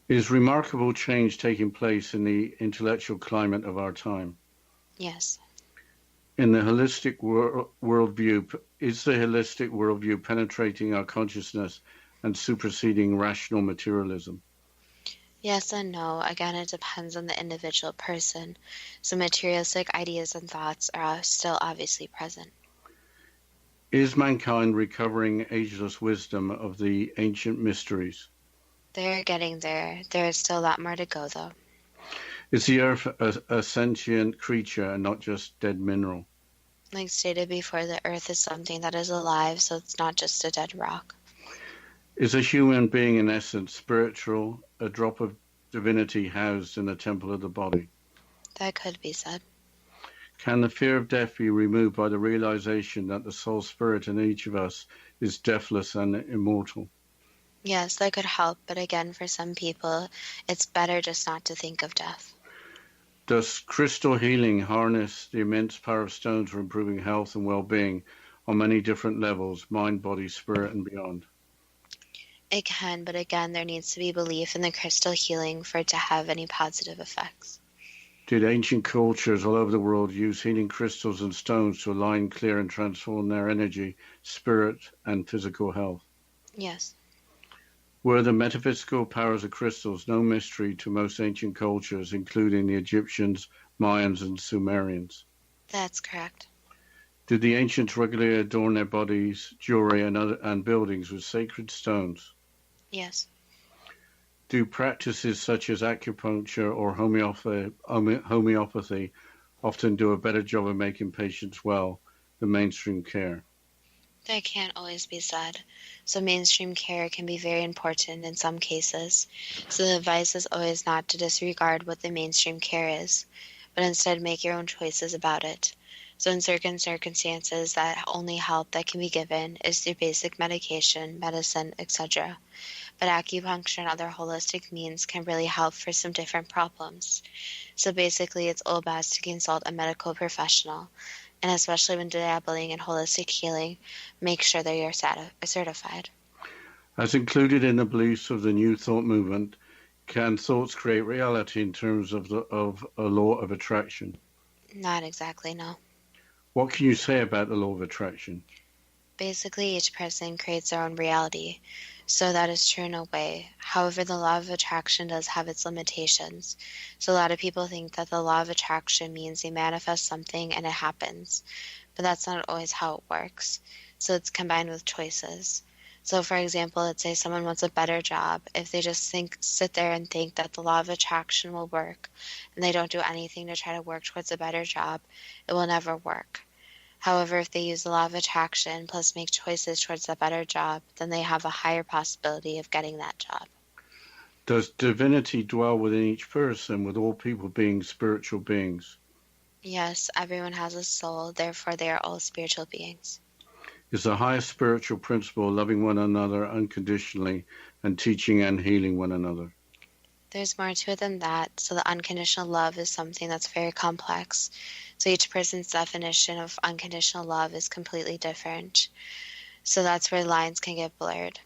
S5: Is remarkable change taking place in the intellectual climate of our time?
S4: Yes.
S5: In the holistic worldview, is the holistic worldview penetrating our consciousness and superseding rational materialism?
S4: Yes and no. Again, it depends on the individual person. So materialistic ideas and thoughts are still obviously present.
S5: Is mankind recovering ageless wisdom of the ancient mysteries?
S4: They're getting there. There is still a lot more to go, though.
S5: Is the Earth a sentient creature and not just dead mineral?
S4: Like stated before, the Earth is something that is alive, so it's not just a dead rock.
S5: Is a human being in essence spiritual, a drop of divinity housed in the temple of the body?
S4: That could be said.
S5: Can the fear of death be removed by the realization that the soul spirit in each of us is deathless and immortal?
S4: Yes, that could help, but again, for some people, it's better just not to think of death.
S5: Does crystal healing harness the immense power of stones for improving health and well-being on many different levels, mind, body, spirit, and beyond?
S4: It can, but again, there needs to be belief in the crystal healing for it to have any positive effects.
S5: Did ancient cultures all over the world use healing crystals and stones to align, clear, and transform their energy, spirit, and physical health?
S4: Yes.
S5: Were the metaphysical powers of crystals no mystery to most ancient cultures, including the Egyptians, Mayans, and Sumerians?
S4: That's correct.
S5: Did the ancients regularly adorn their bodies, jewelry, and buildings with sacred stones?
S4: Yes.
S5: Do practices such as acupuncture or homeopathy often do a better job of making patients well than mainstream care?
S4: That can't always be said. So mainstream care can be very important in some cases. So the advice is always not to disregard what the mainstream care is, but instead make your own choices about it. So in certain circumstances, that only help that can be given is through basic medication, medicine, etc. But acupuncture and other holistic means can really help for some different problems. So basically, it's all best to consult a medical professional. And especially when dabbling in holistic healing, make sure that you're certified.
S5: As included in the beliefs of the New Thought movement, can thoughts create reality in terms of a law of attraction?
S4: Not exactly, no.
S5: What can you say about the law of attraction?
S4: Basically, each person creates their own reality. So that is true in a way. However, the law of attraction does have its limitations. So a lot of people think that the law of attraction means you manifest something and it happens. But that's not always how it works. So it's combined with choices. So for example, let's say someone wants a better job. If they just sit there and think that the law of attraction will work, and they don't do anything to try to work towards a better job, it will never work. However, if they use the law of attraction plus make choices towards a better job, then they have a higher possibility of getting that job.
S5: Does divinity dwell within each person, with all people being spiritual beings?
S4: Yes, everyone has a soul, therefore they are all spiritual beings.
S5: Is the highest spiritual principle loving one another unconditionally and teaching and healing one another?
S4: There's more to it than that. So the unconditional love is something that's very complex. So each person's definition of unconditional love is completely different. So that's where lines can get blurred.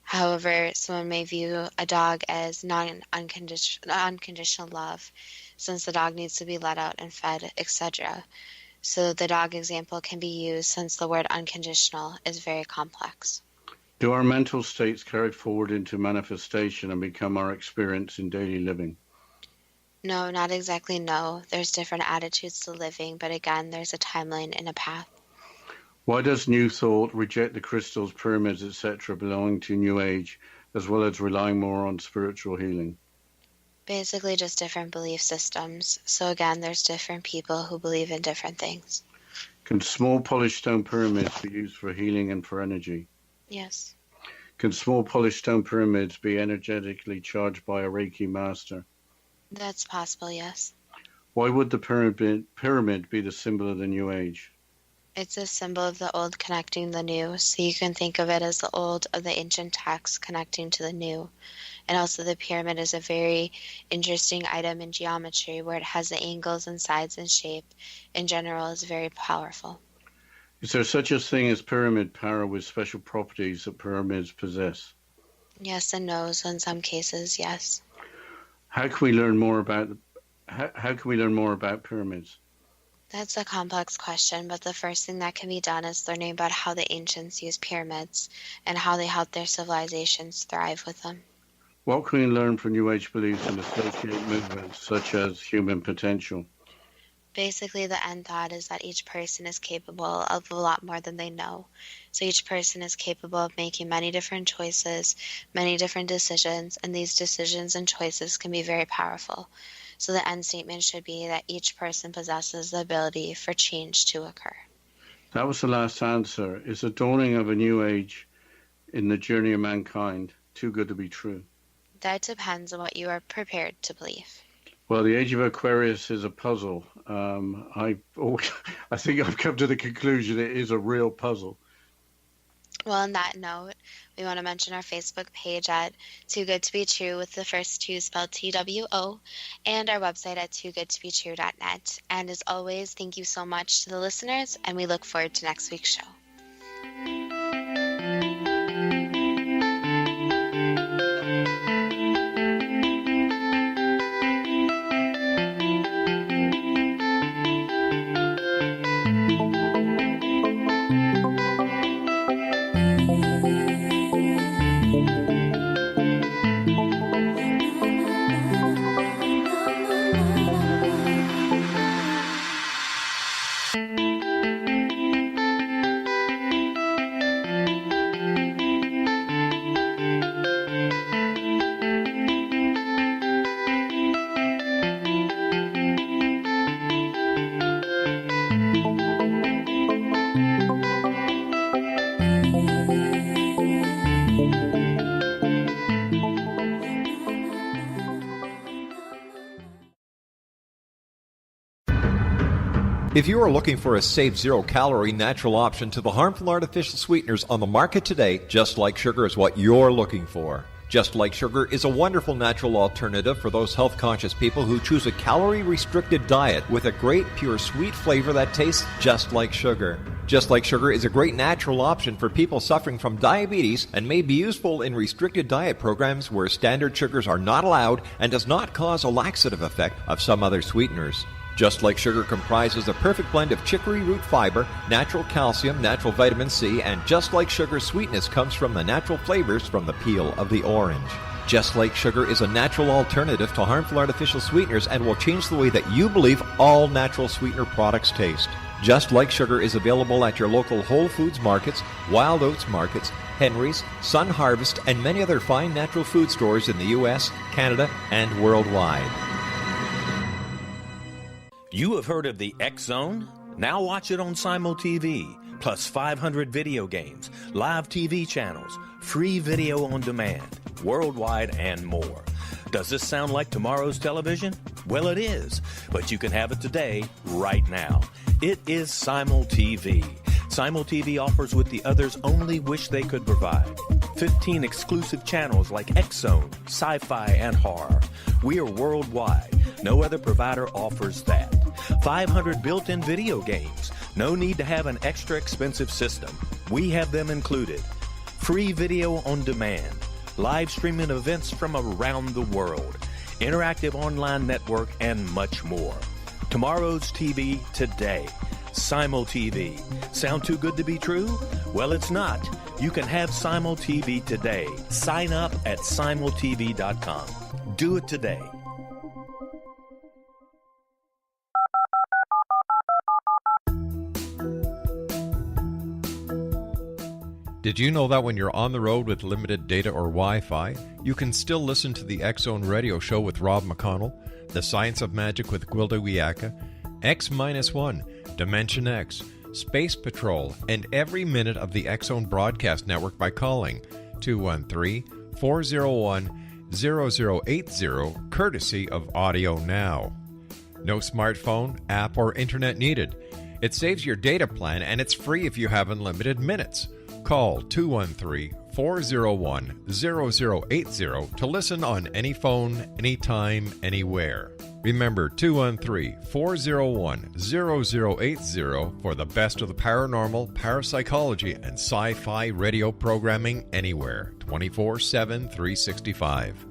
S4: However, someone may view a dog as unconditional love, since the dog needs to be let out and fed, etc. So the dog example can be used since the word unconditional is very complex.
S5: Do our mental states carry forward into manifestation and become our experience in daily living?
S4: No, not exactly no. There's different attitudes to living, but again, there's a timeline and a path.
S5: Why does New Thought reject the crystals, pyramids, etc. belonging to New Age, as well as relying more on spiritual healing?
S4: Basically just different belief systems. So again, there's different people who believe in different things.
S5: Can small polished stone pyramids be used for healing and for energy?
S4: Yes.
S5: Can small polished stone pyramids be energetically charged by a Reiki master?
S4: That's possible, yes.
S5: Why would the pyramid be the symbol of the New Age?
S4: It's a symbol of the old connecting the new, so you can think of it as the old of the ancient text connecting to the new. And also the pyramid is a very interesting item in geometry where it has the angles and sides and shape. In general, is very powerful.
S5: Is there such a thing as pyramid power with special properties that pyramids possess?
S4: Yes and no, so in some cases, yes.
S5: How can we learn more about pyramids?
S4: That's a complex question, but the first thing that can be done is learning about how the ancients used pyramids and how they helped their civilizations thrive with them.
S5: What can we learn from New Age beliefs and associated movements such as human potential?
S4: Basically, the end thought is that each person is capable of a lot more than they know. So each person is capable of making many different choices, many different decisions, and these decisions and choices can be very powerful. So the end statement should be that each person possesses the ability for change to occur.
S5: That was the last answer. Is the dawning of a new age in the journey of mankind too good to be true?
S4: That depends on what you are prepared to believe.
S5: Well, the age of Aquarius is a puzzle. I think I've come to the conclusion it is a real puzzle.
S4: Well, on that note, we want to mention our Facebook page at Too Good to Be True with the first two spelled TWO, and our website at togoodtobetrue.net. And as always, thank you so much to the listeners, and we look forward to next week's show.
S8: If you are looking for a safe, zero-calorie natural option to the harmful artificial sweeteners on the market today, Just Like Sugar is what you're looking for. Just Like Sugar is a wonderful natural alternative for those health-conscious people who choose a calorie-restricted diet with a great, pure, sweet flavor that tastes just like sugar. Just Like Sugar is a great natural option for people suffering from diabetes and may be useful in restricted diet programs where standard sugars are not allowed and does not cause a laxative effect of some other sweeteners. Just Like Sugar comprises a perfect blend of chicory root fiber, natural calcium, natural vitamin C, and Just Like Sugar's sweetness comes from the natural flavors from the peel of the orange. Just Like Sugar is a natural alternative to harmful artificial sweeteners and will change the way that you believe all natural sweetener products taste. Just Like Sugar is available at your local Whole Foods markets, Wild Oats markets, Henry's, Sun Harvest, and many other fine natural food stores in the U.S., Canada, and worldwide.
S9: You have heard of the X Zone? Now watch it on Simul TV, plus 500 video games, live TV channels, free video on demand, worldwide, and more. Does this sound like tomorrow's television? Well, it is, but you can have it today, right now. It is Simul TV. Simul TV offers what the others only wish they could provide. 15 exclusive channels like X Zone, sci-fi, and horror. We are worldwide. No other provider offers that. 500 built-in video games. No need to have an extra expensive system. We have them included. Free video on demand. Live streaming events from around the world. Interactive online network, and much more. Tomorrow's TV today. Simul TV. Sound too good to be true? Well, it's not. You can have Simul TV today. Sign up at simultv.com. Do it today.
S8: Did you know that when you're on the road with limited data or Wi-Fi, you can still listen to the X-Zone radio show with Rob McConnell, The Science of Magic with Gwilda Wiyaka, X-1, Dimension X, Space Patrol, and every minute of the X-Zone broadcast network by calling 213-401-0080, courtesy of Audio Now. No smartphone, app, or internet needed. It saves your data plan and it's free if you have unlimited minutes. Call 213-401-0080 to listen on any phone, anytime, anywhere. Remember 213-401-0080 for the best of the paranormal, parapsychology, and sci-fi radio programming anywhere, 24/7, 365.